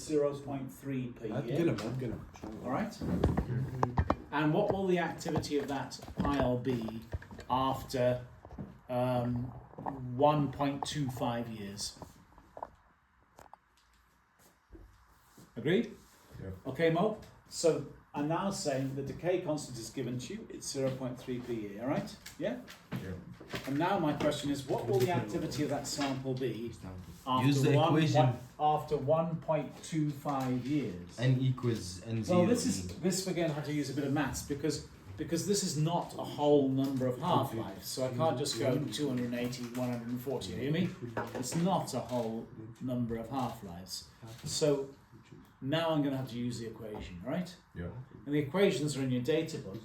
0.3 per year. Get him. Alright? And what will the activity of that pile be after 1.25 years? Agreed? Yeah. Okay, Mo? So I'm now saying the decay constant is given to you, it's 0.3 per year, alright? Yeah? Yeah. And now my question is, what will the activity of that sample be Use the equation. after 1.25 years? N equals N0. Well, this we're going to have to use a bit of maths because this is not a whole number of half-lives, so I can't just go 280, 140, you hear me? It's not a whole number of half-lives. So now I'm going to have to use the equation, right? Yeah. And the equations are in your data book,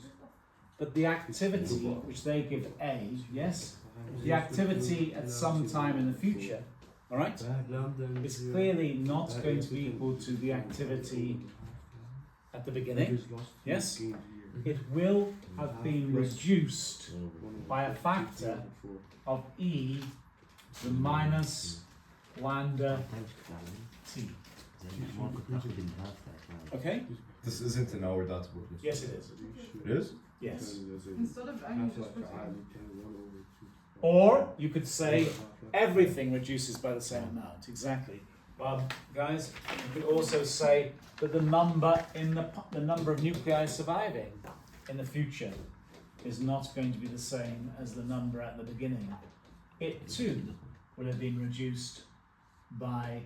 but the activity, which they give A, yes? The activity at some time in the future, all right, is clearly not going to be equal to the activity at the beginning, yes? It will have been reduced by a factor of E to the minus lambda T. Okay? This isn't in our data book. Yes, it is. It is? Yes. Instead of N, just put Or you could say everything reduces by the same amount. Exactly. Guys, you could also say that the number the number of nuclei surviving in the future is not going to be the same as the number at the beginning. It too will have been reduced by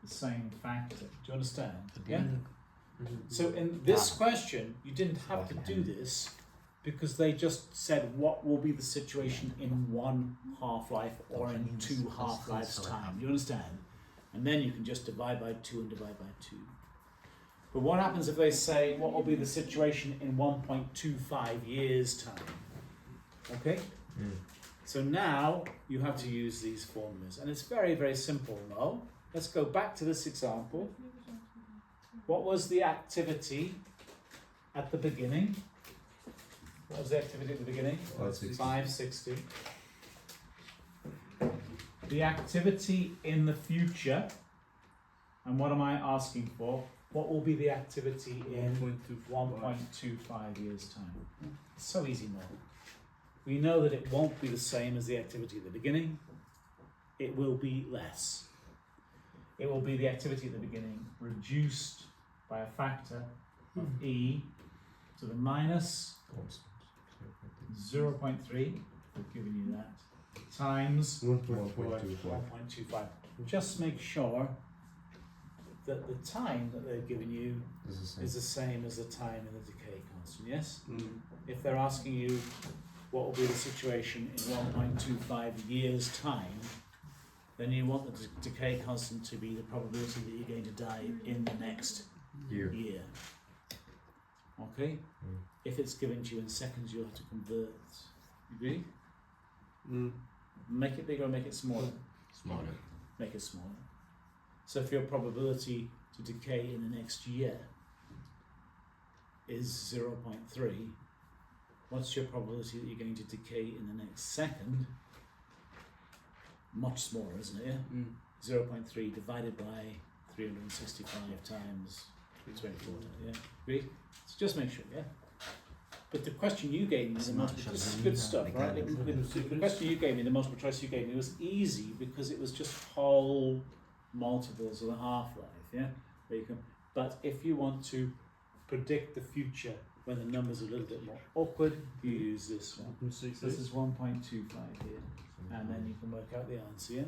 the same factor. Do you understand? Yeah? So in this question, you didn't have to do this because they just said what will be the situation in one half-life or in two half-lives time. Do you understand? And then you can just divide by 2 and divide by 2. But what happens if they say what will be the situation in 1.25 years time? Okay? So now you have to use these formulas. And it's very, very simple now. Let's go back to this example. What was the activity at the beginning? What was the activity at the beginning? 560. The activity in the future, and what am I asking for? What will be the activity in 1.25 years' time? It's so easy now. We know that it won't be the same as the activity at the beginning. It will be less. It will be the activity at the beginning reduced by a factor of E to the minus 0.3, we've given you that, times 1.25. Just make sure that the time that they've given you is the same as the time in the decay constant, yes? If they're asking you what will be the situation in 1.25 years' time, then you want the decay constant to be the probability that you're going to die in the next year. Okay? If it's given to you in seconds, you'll have to convert. You agree? Make it bigger or make it smaller? Smaller. Make it smaller. So if your probability to decay in the next year is 0.3, what's your probability that you're going to decay in the next second? Much smaller, isn't it? Yeah? 0.3 divided by 365 times 24. Yeah? Agree? So just make sure, yeah? But the question you gave me, this is good stuff, right? The question you gave me, the multiple choice you gave me, was easy because it was just whole multiples of the half-life, yeah? Where you can, but if you want to predict the future when the numbers are a little bit more awkward, you use this one. So this is 1.25 here, and then you can work out the answer, yeah?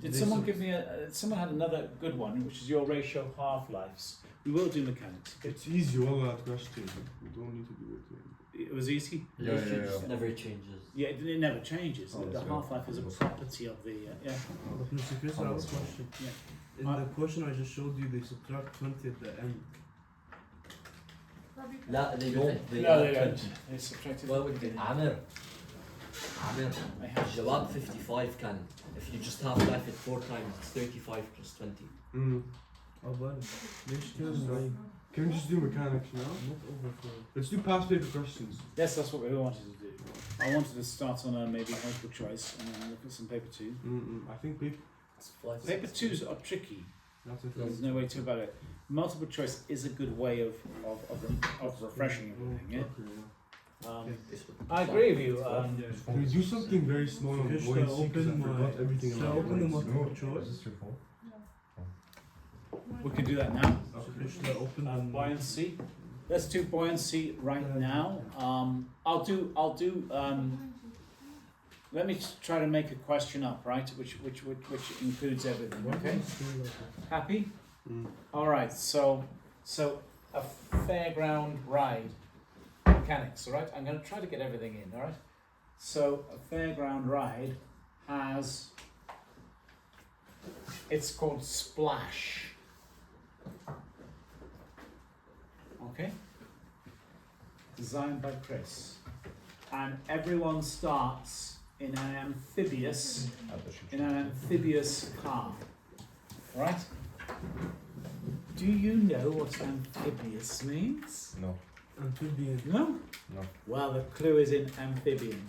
Did someone give me someone had another good one, which is your ratio half-lives. We will do mechanics. It's easy, that question. We don't need to do it. It was easy? Yeah. Never changes. Yeah, it never changes. Oh, The half-life is a property of the, yeah. Mr. Chris, I have a question. Yeah. In the question I just showed you, they subtract 20 at the end. لا they don't. They No, add they don't. 20. They subtracted Well, we did. عامر I have الجواب 55 كان. If you just half life it 4 times, it's 35 plus 20. Can we just do mechanics now? Let's do past paper questions. Yes, that's what we wanted to do. I wanted to start on a maybe multiple choice and then look at some paper 2. I think paper. It's 5, Paper 6. twos are tricky. That's it. There's no way to about it. Multiple choice is a good way of refreshing everything. Yeah. Okay, yeah. This would I agree with you. Can we do something very small on Just buoyancy? 'Cause I open forgot my- everything shall I about open the buoyancy. multiple Is choice? this your phone? We can do that now. So should I open the Buoyancy. Let's do buoyancy right now. I'll do. Let me try to make a question up, right? Which includes everything. Okay. Happy? Mm. All right. So a fairground ride mechanics. All right. I'm going to try to get everything in. All right. So a fairground ride has. It's called Splash. Okay. Designed by Chris, and everyone starts in an amphibious car. Right? Do you know what amphibious means? No. amphibian? No? No. Well, the clue is in amphibian.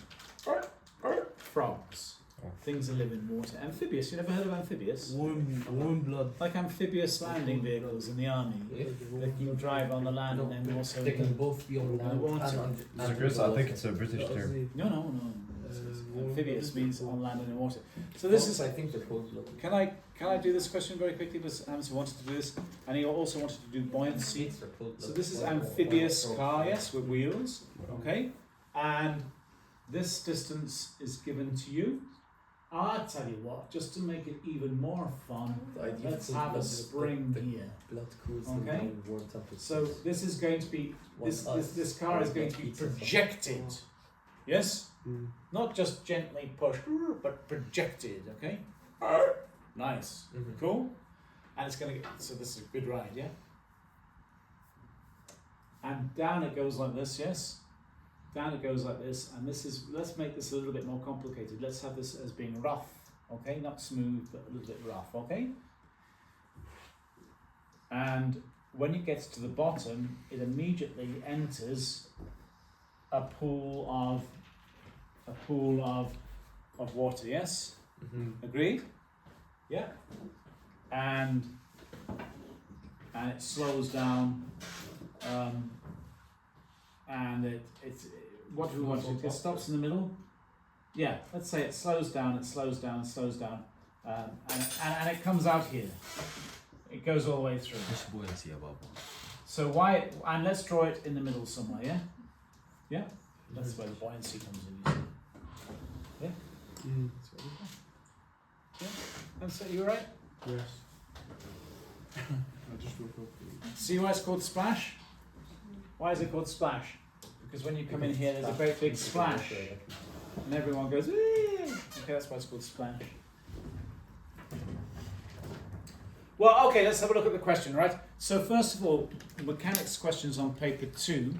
Frogs. Oh. Things that live in water. Amphibious, you never heard of amphibious? Warm blood. Like amphibious landing vehicles in the army. They can drive on the land and then also. They can both be on land water. So Chris, I think it's a British term. No. Amphibious means on land and in water. So this is. I think they're cold blooded. Can I do this question very quickly? Because Amsa wanted to do this, and he also wanted to do buoyancy. So this is amphibious car, yes, with wheels. Okay, and this distance is given to you. I'll tell you what, just to make it even more fun, let's have a spring here. Blood cools Okay. them down warm temperatures. So this is going to be this car is going to be projected. Yes, not just gently pushed, but projected. Okay, nice, cool, and it's going to. So this is a good ride, yeah. And down it goes like this, yes. Down it goes like this, and this is, let's make this a little bit more complicated. Let's have this as being rough, okay? Not smooth, but a little bit rough, okay? And when it gets to the bottom, it immediately enters a pool of water, yes? Agreed? Yeah? And it slows down, and it's what do we want? It stops in the middle. Yeah, let's say it slows down, and it comes out here. It goes all the way through. buoyancy above. So why? And let's draw it in the middle somewhere. Yeah, yeah. That's where the buoyancy comes in. You see? Yeah. That's where we go. Yeah. And so you right? Yes. I just woke up. See why it's called Splash? Why is it called Splash? Because when you come in here, there's a great big splash, and everyone goes, "Whee!" Okay, that's why it's called Splash. Well, okay, let's have a look at the question, right? So first of all, mechanics questions on paper 2.